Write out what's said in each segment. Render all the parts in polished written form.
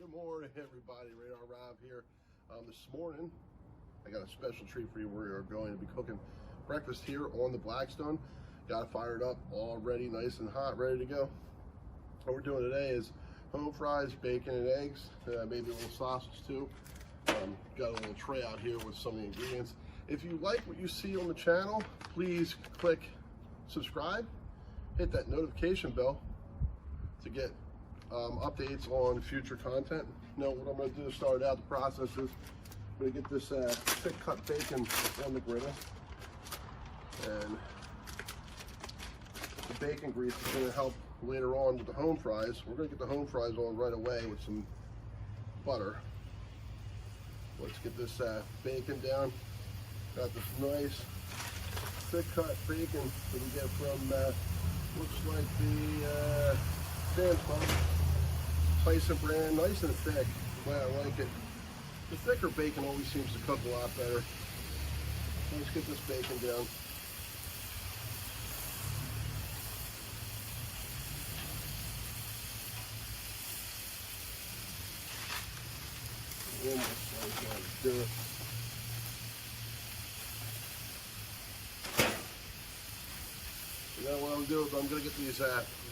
Good morning, everybody. Radar Rob here. This morning, I got a special treat for you. We are going to be cooking breakfast here on the Blackstone. Got it fired up, all ready, nice and hot, ready to go. What we're doing today is home fries, bacon, and eggs. Maybe a little sausage too. Got a little tray out here with some of the ingredients. If you like what you see on the channel, please click subscribe, hit that notification bell to get updates on future content. Now, what I'm going to do to start out the process is I'm going to get this thick cut bacon on the griddle, and the bacon grease is going to help later on with the home fries. We're going to get the home fries on right away with some butter. Let's get this bacon down. Got this nice thick cut bacon that we get from looks like the Sam's Club. Tyson brand, nice and thick. The way I like it. The thicker bacon always seems to cook a lot better. So let's get this bacon down. Almost do it. Now what I'm doing is I'm going to get these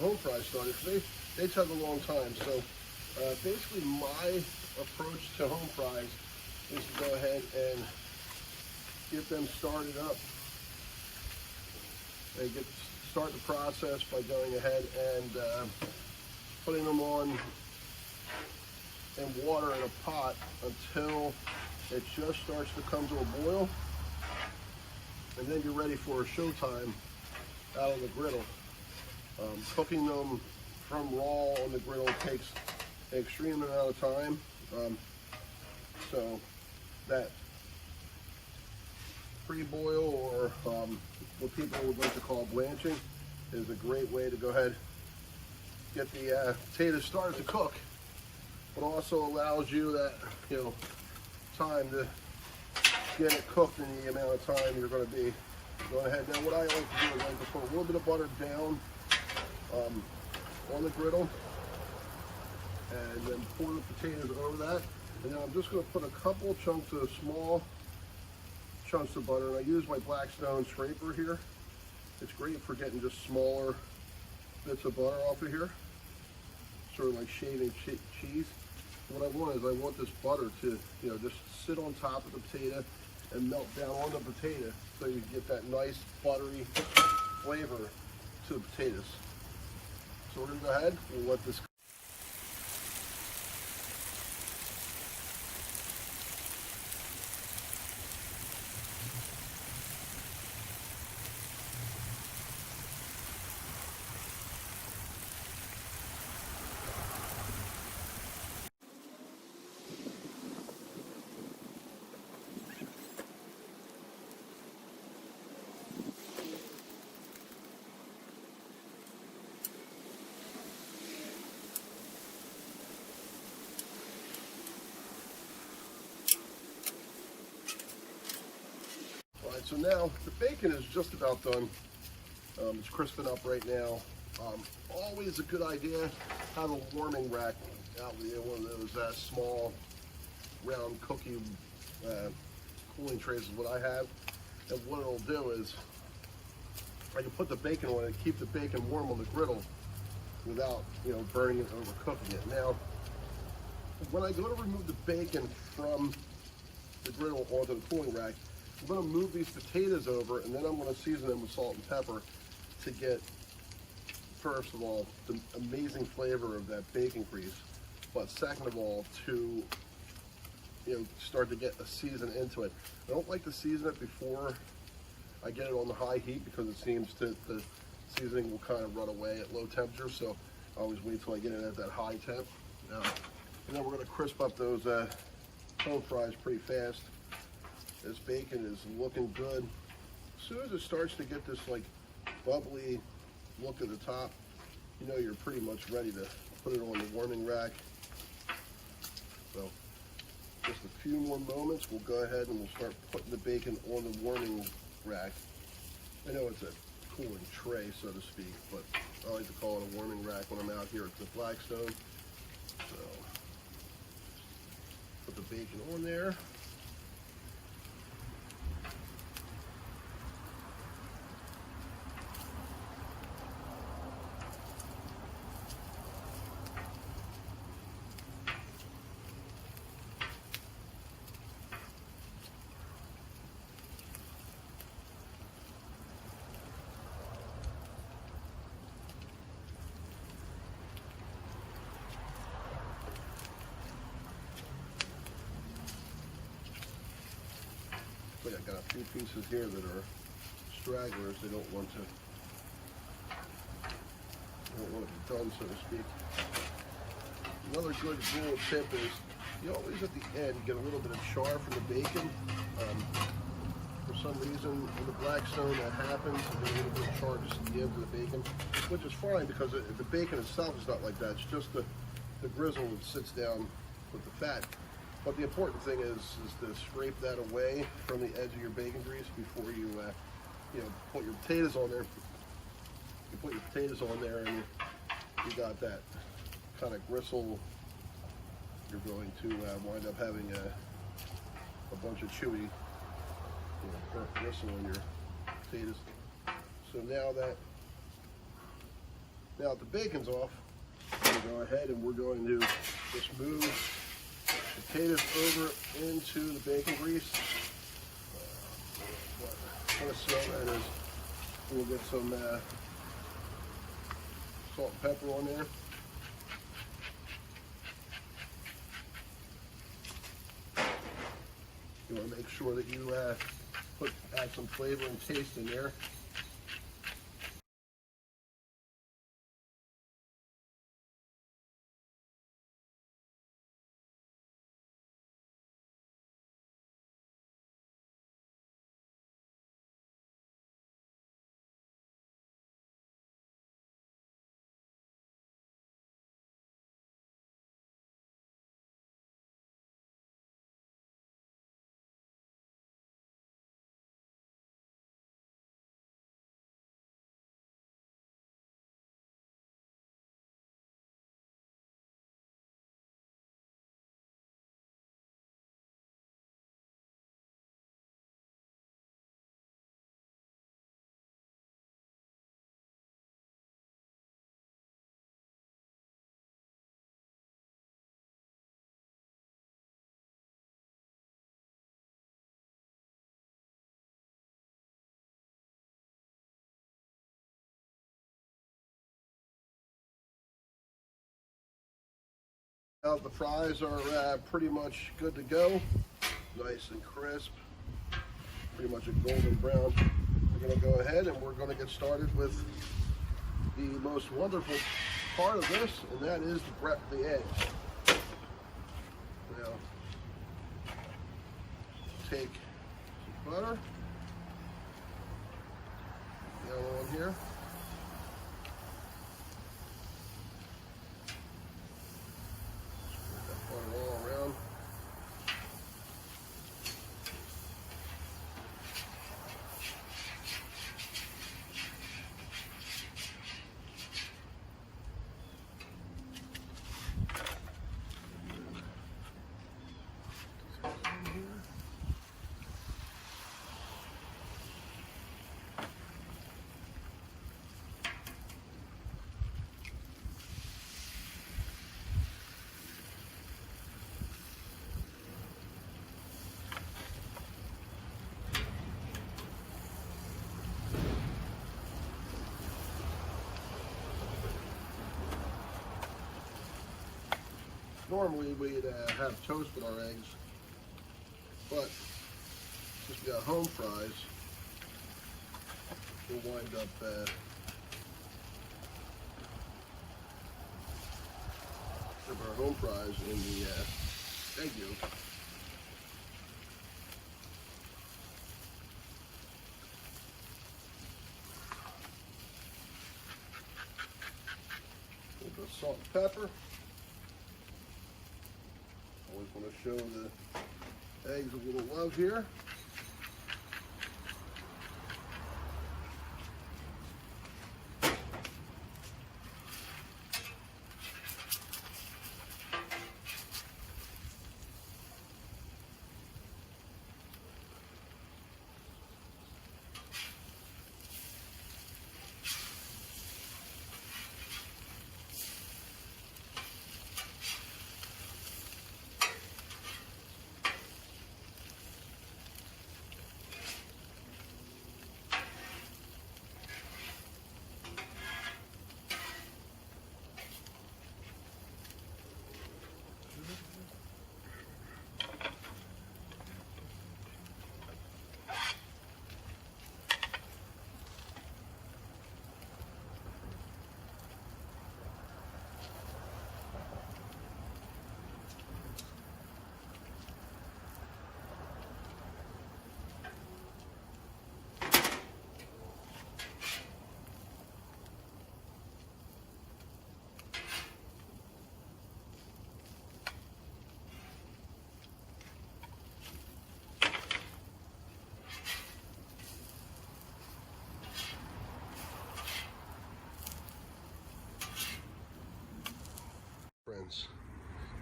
home fries started because they take a long time. So basically my approach to home fries is to go ahead and get them started up and start the process by going ahead and putting them on in water in a pot until it just starts to come to a boil, and then you're ready for a showtime out on the griddle. Cooking them from raw on the griddle takes an extreme amount of time, so that pre-boil, or what people would like to call blanching, is a great way to go ahead get the potatoes started to cook, but also allows you that time to get it cooked in the amount of time you're going to be going ahead. Now what I like to do is I like to put a little bit of butter down on the griddle, and then pour the potatoes over that, and then I'm just going to put a couple chunks of small chunks of butter, and I use my Blackstone scraper here. It's great for getting just smaller bits of butter off of here, sort of like shaving cheese. What I want is I want this butter to just sit on top of the potato and melt down on the potato, so you get that nice buttery flavor to the potatoes. So we're going to go ahead and let this. Alright, so now the bacon is just about done. It's crisping up right now. Always a good idea, have a warming rack out there, one of those small round cookie cooling trays is what I have. And what it'll do is I can put the bacon on it, keep the bacon warm on the griddle without burning it, overcooking it. Now when I go to remove the bacon from the griddle onto the cooling rack, I'm going to move these potatoes over, and then I'm going to season them with salt and pepper to get, first of all, the amazing flavor of that bacon grease, but second of all, to start to get a season into it. I don't like to season it before I get it on the high heat, because it seems that the seasoning will kind of run away at low temperature, so I always wait till I get it at that high temp. And then we're going to crisp up those home fries pretty fast. This bacon is looking good. As soon as it starts to get this like bubbly look at the top, you're pretty much ready to put it on the warming rack. So just a few more moments, we'll go ahead and we'll start putting the bacon on the warming rack. I know it's a cooling tray, so to speak, but I like to call it a warming rack when I'm out here at the Blackstone. So the bacon on there. I've got a few pieces here that are stragglers. They don't want to be done, so to speak. Another good rule of tip is you always at the end get a little bit of char from the bacon. For some reason in the Blackstone that happens, and there's a little bit of char just at the end of the bacon, which is fine because the bacon itself is not like that. It's just the grizzle that sits down with the fat. But the important thing is to scrape that away from the edge of your bacon grease before you, put your potatoes on there. You put your potatoes on there, and you got that kind of gristle. You're going to wind up having a bunch of chewy, burnt gristle on your potatoes. So now that the bacon's off, we're going to go ahead and we're going to just move potatoes over into the bacon grease. Kind of smell that is. We'll get some salt and pepper on there. You want to make sure that you add some flavor and taste in there. Now the fries are pretty much good to go, nice and crisp, pretty much a golden brown. We're going to go ahead and we're going to get started with the most wonderful part of this, and that is the eggs. Now, take some butter down on here. All around. Normally we'd have toasted our eggs, but since we got home fries, we'll wind up with our home fries in the egg yolk. A little bit of salt and pepper. Always want to show the eggs a little love here.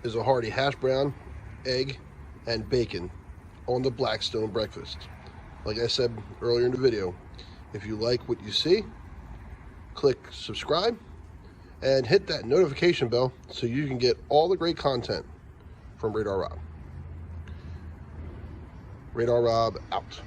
is a hearty hash brown, egg, and bacon on the Blackstone Breakfast. Like I said earlier in the video, if you like what you see, click subscribe and hit that notification bell so you can get all the great content from Radar Rob. Radar Rob out.